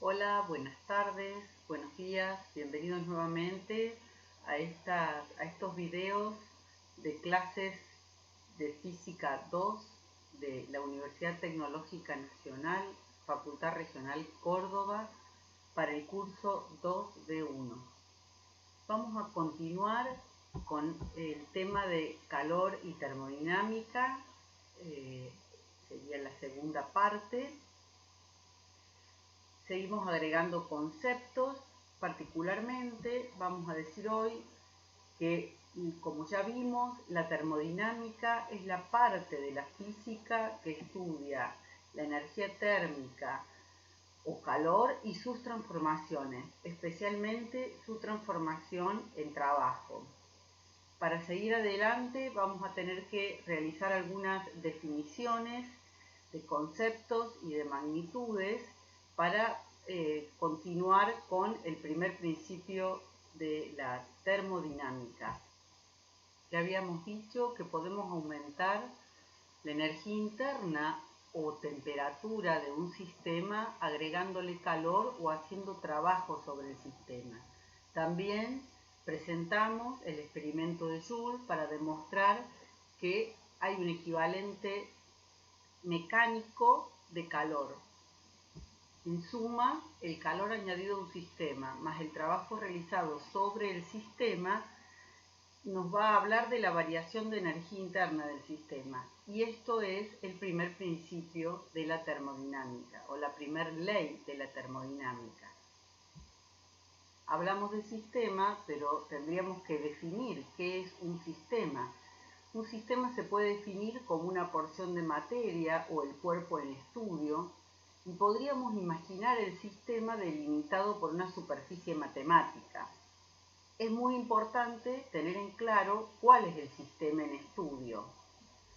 Hola, buenas tardes, buenos días, bienvenidos nuevamente a estos videos de clases de Física 2 de la Universidad Tecnológica Nacional, Facultad Regional Córdoba, para el curso 2B1. Vamos a continuar con el tema de calor y termodinámica, sería la segunda parte. Seguimos agregando conceptos, particularmente vamos a decir hoy que, como ya vimos, la termodinámica es la parte de la física que estudia la energía térmica o calor y sus transformaciones, especialmente su transformación en trabajo. Para seguir adelante vamos a tener que realizar algunas definiciones de conceptos y de magnitudes para continuar con el primer principio de la termodinámica. Ya habíamos dicho que podemos aumentar la energía interna o temperatura de un sistema agregándole calor o haciendo trabajo sobre el sistema. También presentamos el experimento de Joule para demostrar que hay un equivalente mecánico de calor. En suma, el calor añadido a un sistema más el trabajo realizado sobre el sistema nos va a hablar de la variación de energía interna del sistema. Y esto es el primer principio de la termodinámica o la primera ley de la termodinámica. Hablamos de sistema, pero tendríamos que definir qué es un sistema. Un sistema se puede definir como una porción de materia o el cuerpo en estudio, y podríamos imaginar el sistema delimitado por una superficie matemática. Es muy importante tener en claro cuál es el sistema en estudio.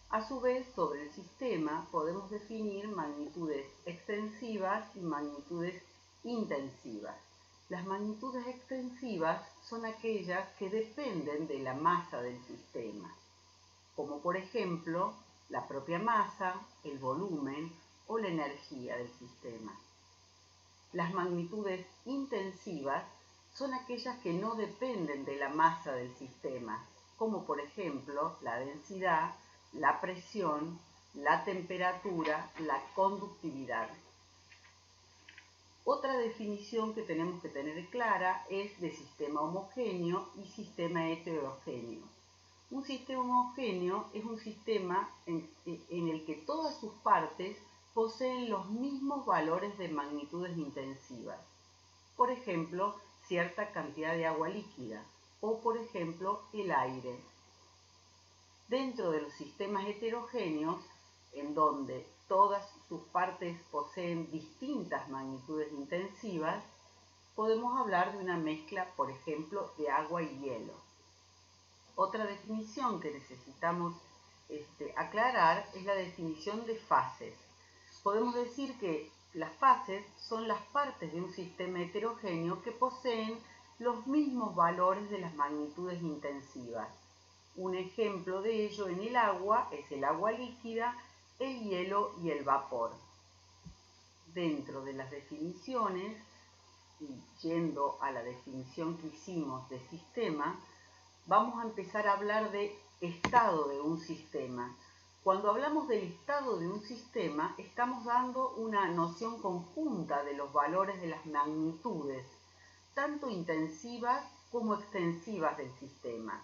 A su vez, sobre el sistema podemos definir magnitudes extensivas y magnitudes intensivas. Las magnitudes extensivas son aquellas que dependen de la masa del sistema, como por ejemplo la propia masa, el volumen o la energía del sistema. Las magnitudes intensivas son aquellas que no dependen de la masa del sistema, como por ejemplo la densidad, la presión, la temperatura, la conductividad. Otra definición que tenemos que tener clara es de sistema homogéneo y sistema heterogéneo. Un sistema homogéneo es un sistema en el que todas sus partes poseen los mismos valores de magnitudes intensivas. Por ejemplo, cierta cantidad de agua líquida o, por ejemplo, el aire. Dentro de los sistemas heterogéneos, en donde todas sus partes poseen distintas magnitudes intensivas, podemos hablar de una mezcla, por ejemplo, de agua y hielo. Otra definición que necesitamos aclarar es la definición de fases. Podemos decir que las fases son las partes de un sistema heterogéneo que poseen los mismos valores de las magnitudes intensivas. Un ejemplo de ello en el agua es el agua líquida, el hielo y el vapor. Dentro de las definiciones, y yendo a la definición que hicimos de sistema, vamos a empezar a hablar de estado de un sistema. Cuando hablamos del estado de un sistema, estamos dando una noción conjunta de los valores de las magnitudes, tanto intensivas como extensivas del sistema.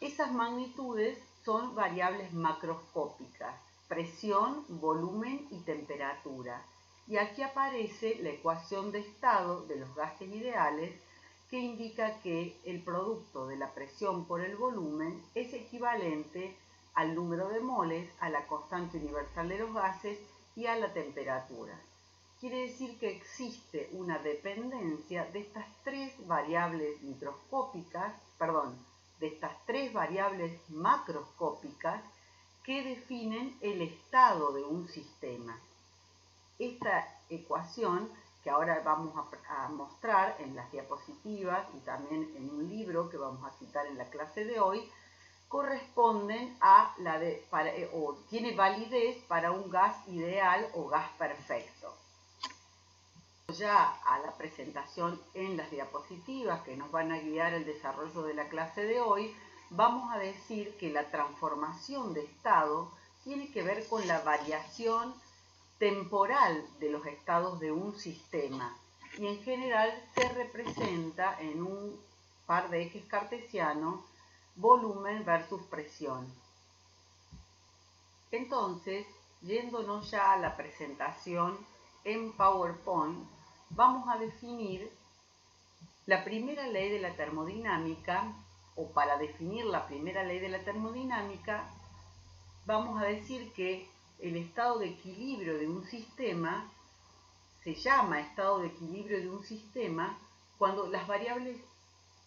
Esas magnitudes son variables macroscópicas: presión, volumen y temperatura. Y aquí aparece la ecuación de estado de los gases ideales, que indica que el producto de la presión por el volumen es equivalente al número de moles, a la constante universal de los gases y a la temperatura. Quiere decir que existe una dependencia de estas tres variables macroscópicas que definen el estado de un sistema. Esta ecuación, que ahora vamos a mostrar en las diapositivas y también en un libro que vamos a citar en la clase de hoy, corresponden a tiene validez para un gas ideal o gas perfecto. ya a la presentación en las diapositivas que nos van a guiar el desarrollo de la clase de hoy, vamos a decir que la transformación de estado tiene que ver con la variación temporal de los estados de un sistema y en general se representa en un par de ejes cartesianos, volumen versus presión. Entonces, yéndonos ya a la presentación en PowerPoint, vamos a definir la primera ley de la termodinámica, o para definir la primera ley de la termodinámica, vamos a decir que el estado de equilibrio de un sistema se llama estado de equilibrio de un sistema cuando las variables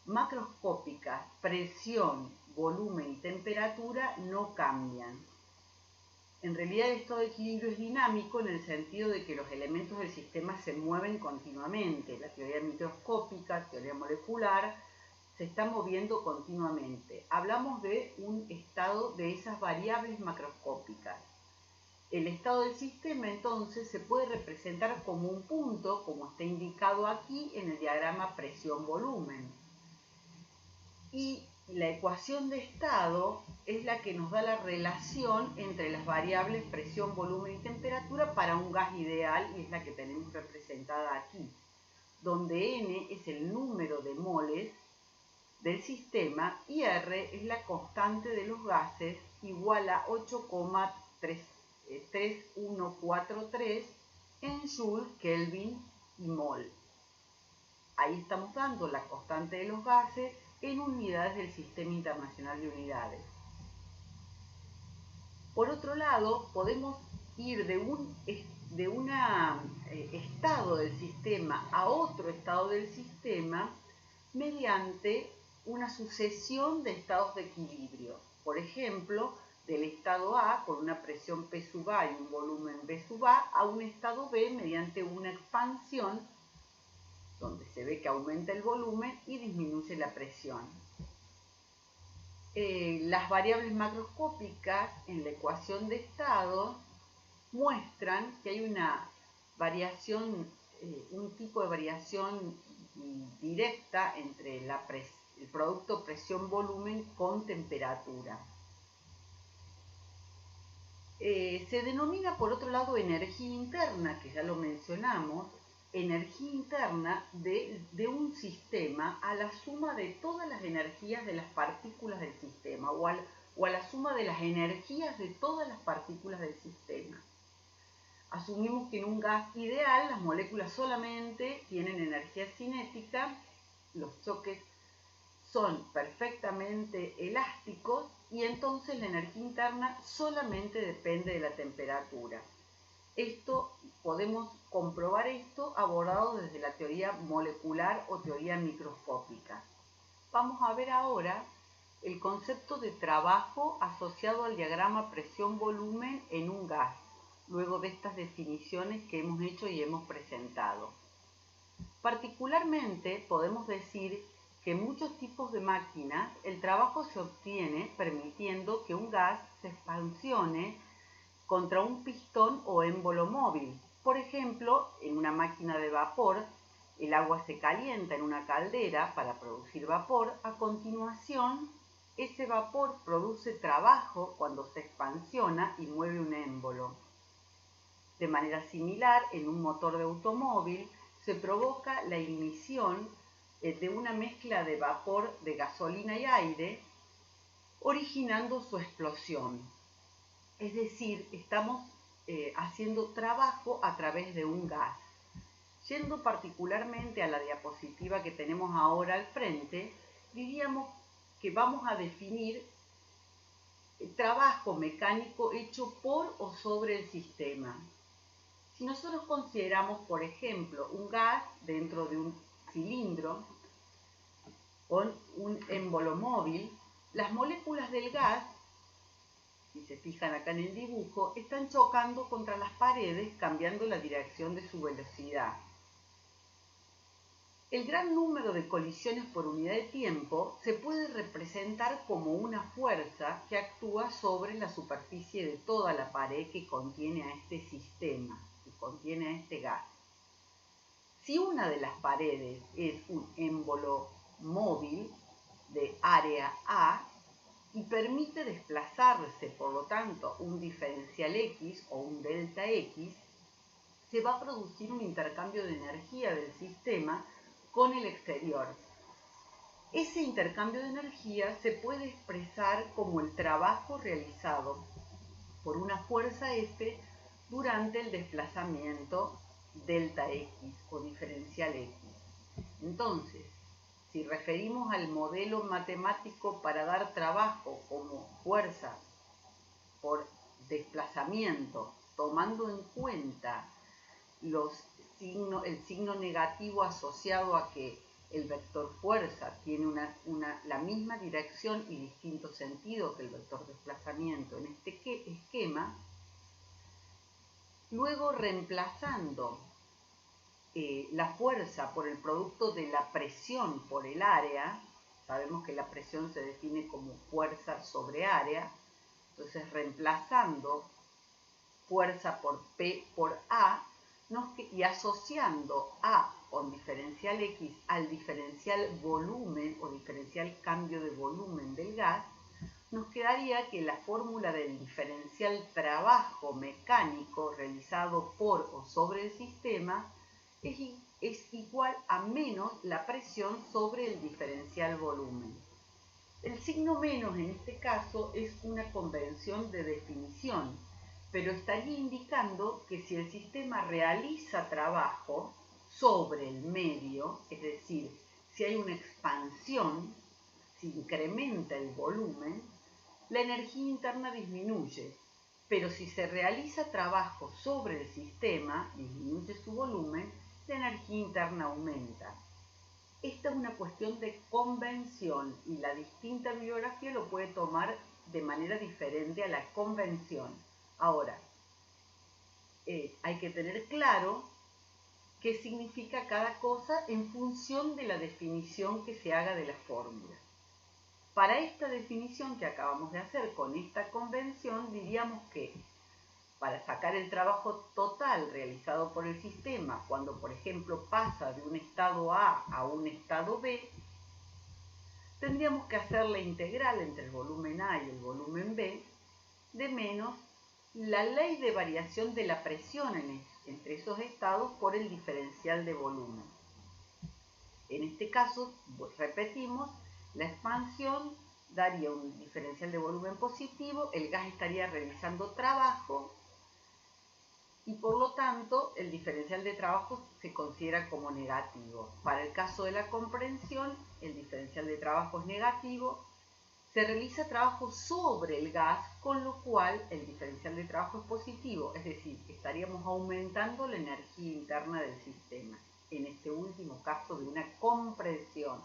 macroscópicas, presión, volumen y temperatura no cambian. En realidad el estado de equilibrio es dinámico en el sentido de que los elementos del sistema se mueven continuamente. La teoría microscópica, teoría molecular, se está moviendo continuamente. Hablamos de un estado de esas variables macroscópicas. El estado del sistema entonces se puede representar como un punto, como está indicado aquí en el diagrama presión-volumen. Y la ecuación de estado es la que nos da la relación entre las variables presión, volumen y temperatura para un gas ideal, y es la que tenemos representada aquí, donde N es el número de moles del sistema y R es la constante de los gases, igual a 8,3143 en Joule, Kelvin y mol. Ahí estamos dando la constante de los gases en unidades del Sistema Internacional de Unidades. Por otro lado, podemos ir de un estado del sistema a otro estado del sistema mediante una sucesión de estados de equilibrio. Por ejemplo, del estado A con una presión P sub A y un volumen V sub A a un estado B mediante una expansión donde se ve que aumenta el volumen y disminuye la presión. Las variables macroscópicas en la ecuación de estado muestran que hay una variación, un tipo de variación directa entre el producto presión-volumen con temperatura. Se denomina por otro lado energía interna, que ya lo mencionamos, energía interna de un sistema a la suma de todas las energías de las partículas del sistema o a la suma de las energías de todas las partículas del sistema. Asumimos que en un gas ideal las moléculas solamente tienen energía cinética, los choques son perfectamente elásticos y entonces la energía interna solamente depende de la temperatura. Podemos comprobar esto abordado desde la teoría molecular o teoría microscópica. Vamos a ver ahora el concepto de trabajo asociado al diagrama presión-volumen en un gas, luego de estas definiciones que hemos hecho y hemos presentado. Particularmente podemos decir que en muchos tipos de máquinas el trabajo se obtiene permitiendo que un gas se expansione contra un pistón o émbolo móvil. Por ejemplo, en una máquina de vapor, el agua se calienta en una caldera para producir vapor. A continuación, ese vapor produce trabajo cuando se expansiona y mueve un émbolo. De manera similar, en un motor de automóvil se provoca la ignición de una mezcla de vapor de gasolina y aire, originando su explosión. Es decir, estamos haciendo trabajo a través de un gas. Yendo particularmente a la diapositiva que tenemos ahora al frente, diríamos que vamos a definir el trabajo mecánico hecho por o sobre el sistema. Si nosotros consideramos, por ejemplo, un gas dentro de un cilindro con un émbolo móvil, las moléculas del gas, si se fijan acá en el dibujo, están chocando contra las paredes cambiando la dirección de su velocidad. El gran número de colisiones por unidad de tiempo se puede representar como una fuerza que actúa sobre la superficie de toda la pared que contiene a este sistema, que contiene a este gas. Si una de las paredes es un émbolo móvil de área A y permite desplazarse, por lo tanto, un diferencial X o un delta X, se va a producir un intercambio de energía del sistema con el exterior. Ese intercambio de energía se puede expresar como el trabajo realizado por una fuerza F durante el desplazamiento delta X o diferencial X. Entonces, si referimos al modelo matemático para dar trabajo como fuerza por desplazamiento, tomando en cuenta el signo negativo asociado a que el vector fuerza tiene la misma dirección y distinto sentido que el vector desplazamiento en este esquema, luego reemplazando la fuerza por el producto de la presión por el área, sabemos que la presión se define como fuerza sobre área, entonces reemplazando fuerza por P por A y asociando A con diferencial X al diferencial volumen o diferencial cambio de volumen del gas, nos quedaría que la fórmula del diferencial trabajo mecánico realizado por o sobre el sistema es igual a menos la presión sobre el diferencial volumen. El signo menos en este caso es una convención de definición, pero estaría indicando que si el sistema realiza trabajo sobre el medio, es decir, si hay una expansión, si incrementa el volumen, la energía interna disminuye, pero si se realiza trabajo sobre el sistema, disminuye su volumen, la energía interna aumenta. Esta es una cuestión de convención y la distinta bibliografía lo puede tomar de manera diferente a la convención. Ahora, hay que tener claro qué significa cada cosa en función de la definición que se haga de la fórmula. Para esta definición que acabamos de hacer con esta convención, diríamos que para sacar el trabajo total realizado por el sistema, cuando por ejemplo pasa de un estado A a un estado B, tendríamos que hacer la integral entre el volumen A y el volumen B de menos la ley de variación de la presión entre esos estados por el diferencial de volumen. En este caso, repetimos, la expansión daría un diferencial de volumen positivo, el gas estaría realizando trabajo y por lo tanto el diferencial de trabajo se considera como negativo. Para el caso de la comprensión, el diferencial de trabajo es negativo, se realiza trabajo sobre el gas, con lo cual el diferencial de trabajo es positivo, es decir, estaríamos aumentando la energía interna del sistema, en este último caso de una comprensión.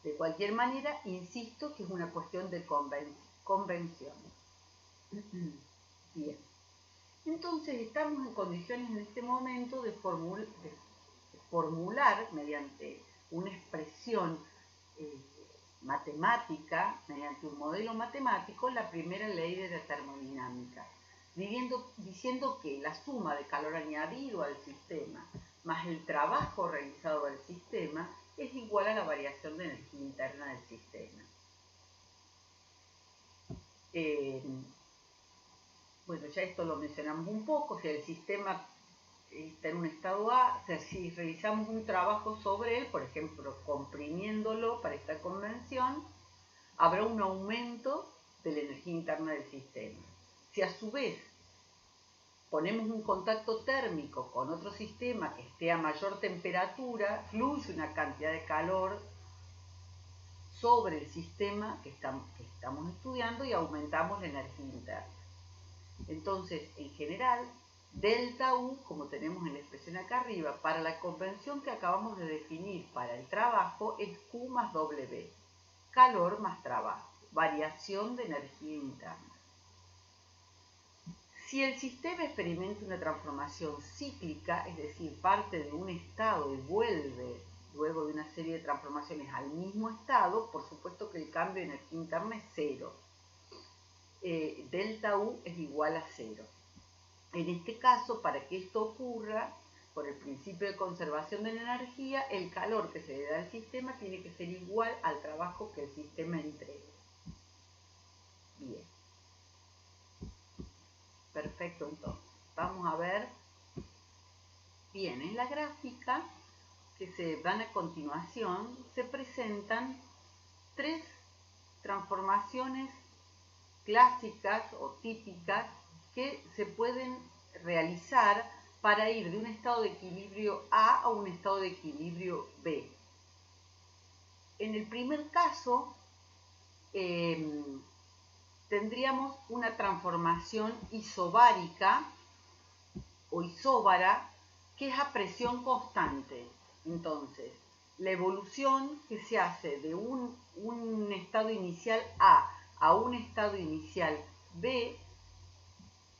De cualquier manera, insisto que es una cuestión de convención. Bien. Entonces estamos en condiciones en este momento de formular mediante una expresión matemática, mediante un modelo matemático, la primera ley de la termodinámica, diciendo que la suma de calor añadido al sistema más el trabajo realizado al sistema es igual a la variación de energía interna del sistema. Bueno, ya esto lo mencionamos un poco, si el sistema está en un estado A, o sea, si realizamos un trabajo sobre él, por ejemplo, comprimiéndolo para esta convención, habrá un aumento de la energía interna del sistema. Si a su vez ponemos un contacto térmico con otro sistema que esté a mayor temperatura, fluye una cantidad de calor sobre el sistema que estamos estudiando y aumentamos la energía interna. Entonces, en general, delta U, como tenemos en la expresión acá arriba, para la convención que acabamos de definir para el trabajo es Q más W, calor más trabajo, variación de energía interna. Si el sistema experimenta una transformación cíclica, es decir, parte de un estado y vuelve luego de una serie de transformaciones al mismo estado, por supuesto que el cambio de energía interna es cero. Delta U es igual a cero. En este caso, para que esto ocurra, por el principio de conservación de la energía, el calor que se le da al sistema tiene que ser igual al trabajo que el sistema entregue. Bien. Perfecto, entonces. Vamos a ver. Bien, en la gráfica que se dan a continuación se presentan tres transformaciones clásicas o típicas que se pueden realizar para ir de un estado de equilibrio A a un estado de equilibrio B. En el primer caso, tendríamos una transformación isobárica o isóbara, que es a presión constante. Entonces, la evolución que se hace de un estado inicial a un estado inicial B,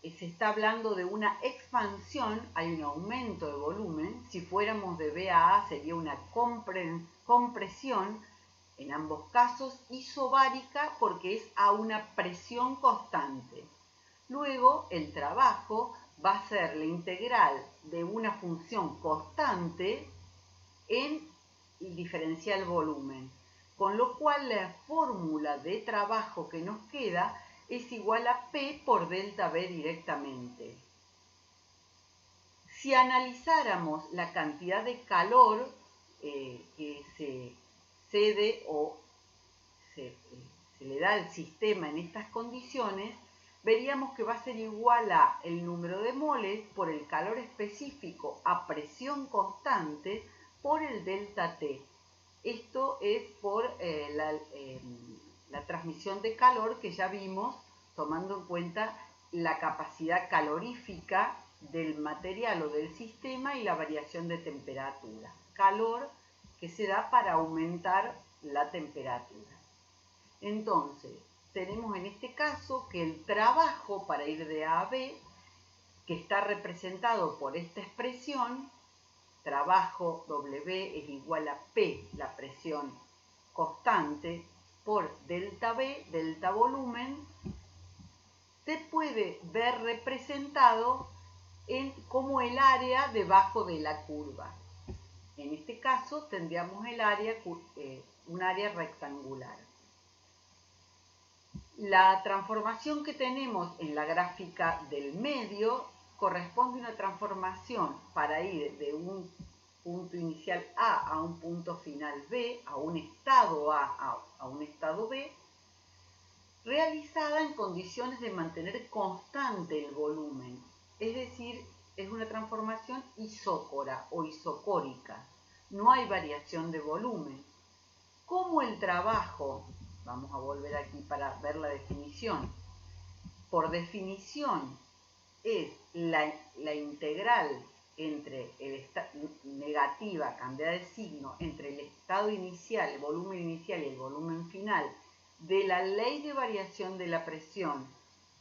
se está hablando de una expansión, hay un aumento de volumen. Si fuéramos de B a A sería una compresión, en ambos casos isobárica porque es a una presión constante. Luego el trabajo va a ser la integral de una función constante en el diferencial volumen, con lo cual la fórmula de trabajo que nos queda es igual a P por delta B directamente. Si analizáramos la cantidad de calor que se cede o se le da al sistema en estas condiciones, veríamos que va a ser igual a el número de moles por el calor específico a presión constante por el delta T. Esto es por la transmisión de calor que ya vimos, tomando en cuenta la capacidad calorífica del material o del sistema y la variación de temperatura. Calor que se da para aumentar la temperatura. Entonces, tenemos en este caso que el trabajo para ir de A a B, que está representado por esta expresión, trabajo W es igual a P, la presión constante, por delta B, delta volumen, se puede ver representado como el área debajo de la curva. En este caso tendríamos el área, un área rectangular. La transformación que tenemos en la gráfica del medio corresponde a una transformación para ir de un punto inicial A a un punto final B, a un estado a un estado B, realizada en condiciones de mantener constante el volumen, es decir, es una transformación isócora o isocórica, no hay variación de volumen. Como el trabajo, vamos a volver aquí para ver la definición, por definición es la integral entre negativa, cambiada de signo, entre el estado inicial, el volumen inicial y el volumen final de la ley de variación de la presión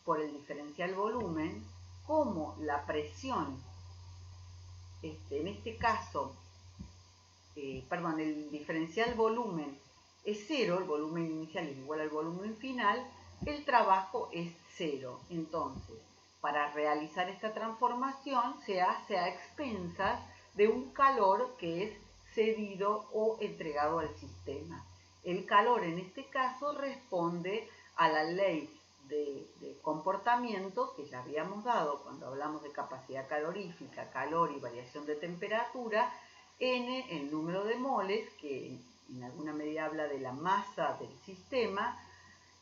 por el diferencial volumen, como la presión, en este caso, el diferencial volumen es cero, el volumen inicial es igual al volumen final, el trabajo es cero. Entonces, para realizar esta transformación se hace a expensas de un calor que es cedido o entregado al sistema. El calor en este caso responde a la ley de comportamiento que ya habíamos dado cuando hablamos de capacidad calorífica, calor y variación de temperatura, N, el número de moles, que en alguna medida habla de la masa del sistema,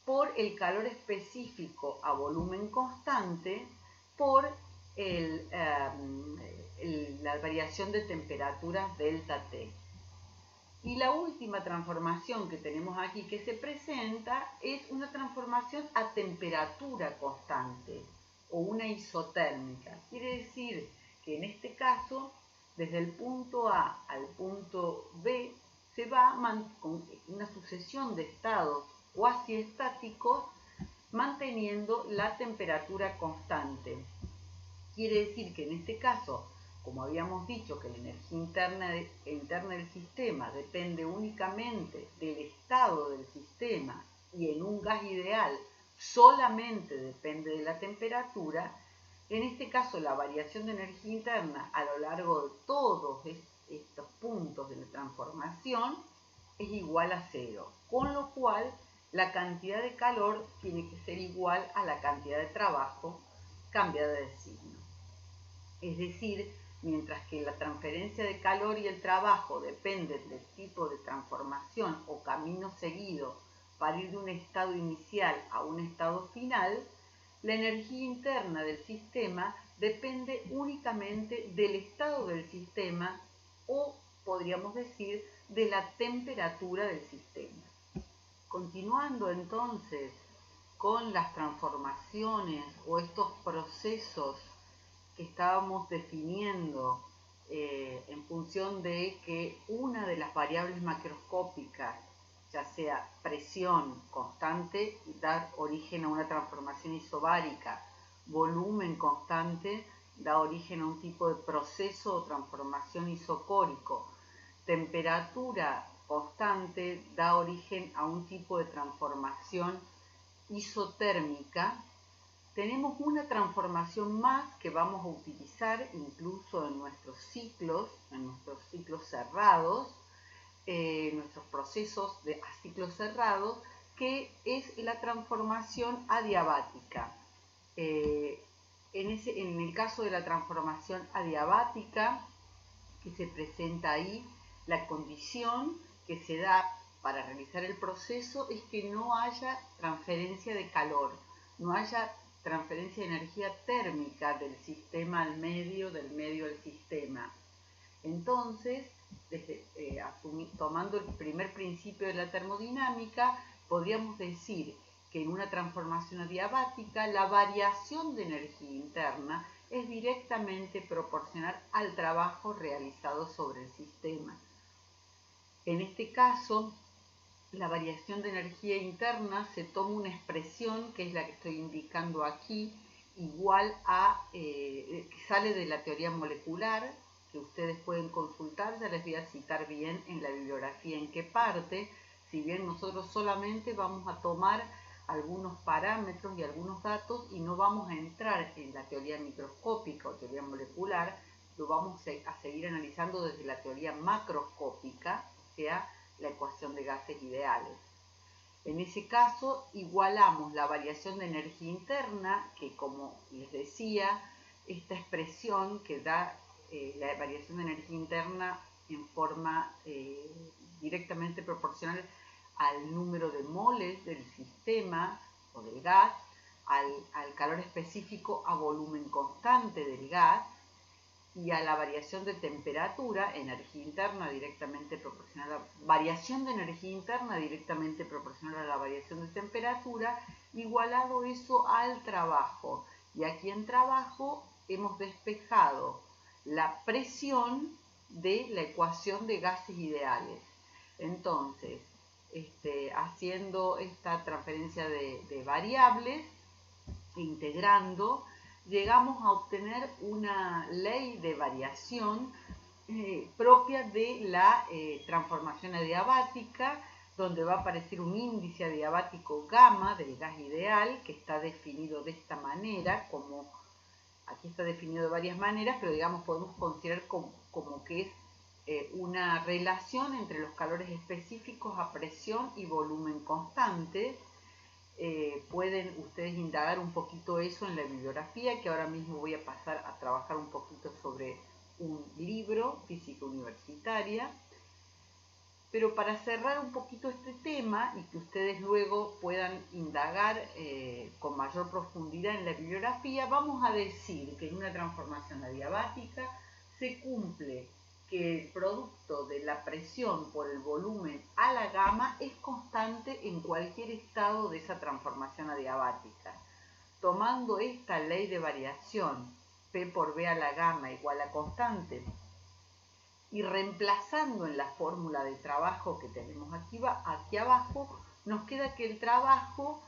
por el calor específico a volumen constante, por la variación de temperaturas delta T. Y la última transformación que tenemos aquí que se presenta es una transformación a temperatura constante o una isotérmica. Quiere decir que en este caso, desde el punto A al punto B, se va con una sucesión de estados cuasi estáticos manteniendo la temperatura constante. Quiere decir que en este caso, como habíamos dicho que la energía interna del sistema depende únicamente del estado del sistema y en un gas ideal solamente depende de la temperatura, En este caso, la variación de energía interna a lo largo de todos estos puntos de la transformación es igual a 0, con lo cual la cantidad de calor tiene que ser igual a la cantidad de trabajo cambiada de signo. Es decir, mientras que la transferencia de calor y el trabajo dependen del tipo de transformación o camino seguido para ir de un estado inicial a un estado final, la energía interna del sistema depende únicamente del estado del sistema o, podríamos decir, de la temperatura del sistema. Continuando entonces con las transformaciones o estos procesos que estábamos definiendo en función de que una de las variables macroscópicas, ya sea presión constante, da origen a una transformación isobárica, volumen constante, da origen a un tipo de proceso o transformación isocórico, temperatura constante da origen a un tipo de transformación isotérmica. Tenemos una transformación más que vamos a utilizar incluso en nuestros ciclos cerrados, nuestros procesos a ciclos cerrados, que es la transformación adiabática. En el caso de la transformación adiabática, que se presenta ahí, la condición que se da para realizar el proceso es que no haya transferencia de calor, no haya transferencia de energía térmica del sistema al medio, del medio al sistema. Entonces, tomando el primer principio de la termodinámica, podríamos decir que en una transformación adiabática la variación de energía interna es directamente proporcional al trabajo realizado sobre el sistema. En este caso, la variación de energía interna se toma una expresión, que es la que estoy indicando aquí, igual a, que sale de la teoría molecular, que ustedes pueden consultar, ya les voy a citar bien en la bibliografía en qué parte, si bien nosotros solamente vamos a tomar algunos parámetros y algunos datos y no vamos a entrar en la teoría microscópica o teoría molecular, lo vamos a seguir analizando desde la teoría macroscópica, o sea, la ecuación de gases ideales. En ese caso, igualamos la variación de energía interna, que como les decía, esta expresión que da la variación de energía interna en forma directamente proporcional al número de moles del sistema o del gas, al calor específico a volumen constante del gas, y a la variación de temperatura, energía interna directamente proporcional a variación de energía interna directamente proporcional a la variación de temperatura, igualado eso al trabajo. Y aquí en trabajo hemos despejado la presión de la ecuación de gases ideales. Entonces, haciendo esta transferencia de variables, integrando, llegamos a obtener una ley de variación propia de la transformación adiabática, donde va a aparecer un índice adiabático gamma del gas ideal, que está definido de esta manera, como aquí está definido de varias maneras, pero digamos podemos considerar como que es una relación entre los calores específicos a presión y volumen constante. Pueden ustedes indagar un poquito eso en la bibliografía, que ahora mismo voy a pasar a trabajar un poquito sobre un libro, Física Universitaria. Pero para cerrar un poquito este tema y que ustedes luego puedan indagar con mayor profundidad en la bibliografía, vamos a decir que en una transformación adiabática se cumple que el producto de la presión por el volumen a la gamma es constante en cualquier estado de esa transformación adiabática. Tomando esta ley de variación, P por B a la gamma igual a constante, y reemplazando en la fórmula de trabajo que tenemos aquí abajo, nos queda que el trabajo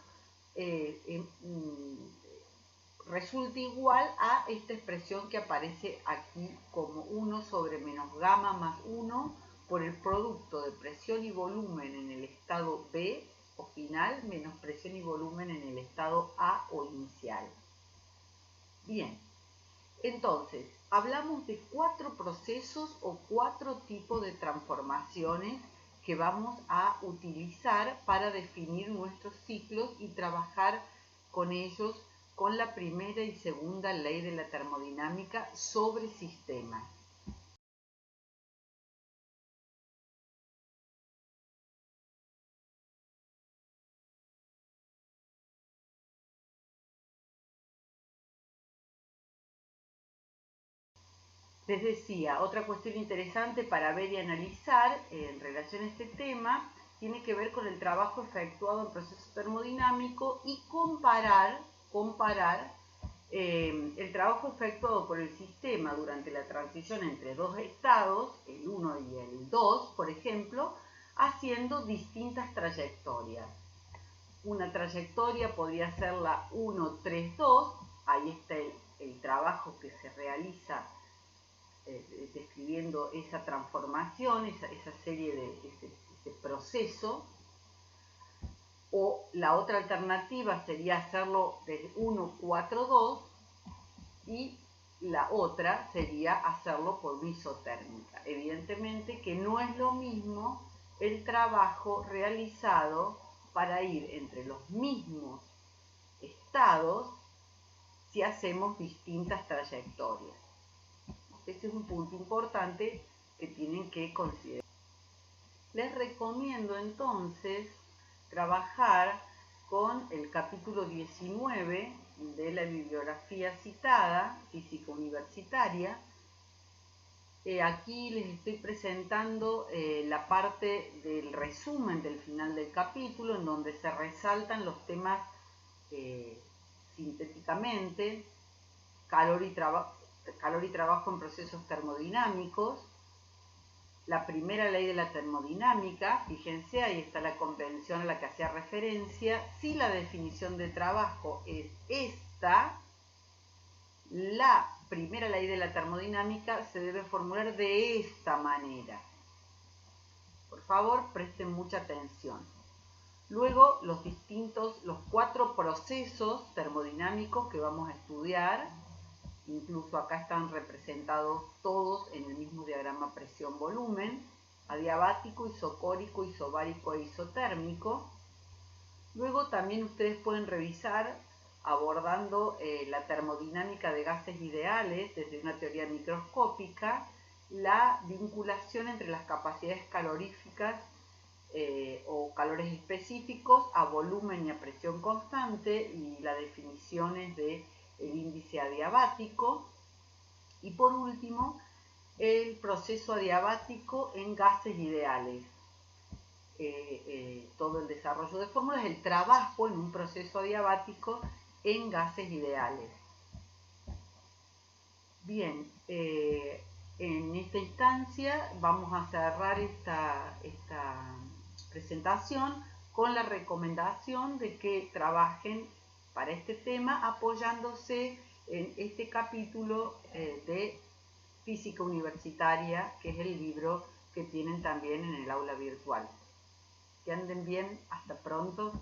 resulta igual a esta expresión que aparece aquí como 1 sobre menos gamma más 1 por el producto de presión y volumen en el estado B o final menos presión y volumen en el estado A o inicial. Bien, Entonces, hablamos de 4 procesos o 4 tipos de transformaciones que vamos a utilizar para definir nuestros ciclos y trabajar con ellos con la primera y segunda ley de la termodinámica sobre sistemas. Les decía, otra cuestión interesante para ver y analizar en relación a este tema tiene que ver con el trabajo efectuado en proceso termodinámico y comparar el trabajo efectuado por el sistema durante la transición entre dos estados, el 1 y el 2, por ejemplo, haciendo distintas trayectorias. Una trayectoria podría ser la 1-3-2, ahí está el trabajo que se realiza describiendo esa transformación, esa serie de ese proceso. O la otra alternativa sería hacerlo desde 1-4-2 y la otra sería hacerlo por isotérmica. Evidentemente que no es lo mismo el trabajo realizado para ir entre los mismos estados si hacemos distintas trayectorias. Este es un punto importante que tienen que considerar. Les recomiendo entonces trabajar con el capítulo 19 de la bibliografía citada, Física Universitaria. Aquí les estoy presentando la parte del resumen del final del capítulo, en donde se resaltan los temas sintéticamente: calor y trabajo en procesos termodinámicos, la primera ley de la termodinámica, fíjense, ahí está la convención a la que hacía referencia. Si la definición de trabajo es esta, la primera ley de la termodinámica se debe formular de esta manera. Por favor, presten mucha atención. Luego, los 4 procesos termodinámicos que vamos a estudiar, incluso acá están representados todos en el mismo diagrama presión-volumen: adiabático, isocórico, isobárico e isotérmico. Luego también ustedes pueden revisar, abordando la termodinámica de gases ideales desde una teoría microscópica, la vinculación entre las capacidades caloríficas o calores específicos a volumen y a presión constante, y las definiciones del índice adiabático. Y por último, el proceso adiabático en gases ideales. Todo el desarrollo de fórmulas, el trabajo en un proceso adiabático en gases ideales. Bien, en esta instancia vamos a cerrar esta presentación con la recomendación de que trabajen para este tema apoyándose en este capítulo de Física Universitaria, que es el libro que tienen también en el aula virtual. Que anden bien, hasta pronto.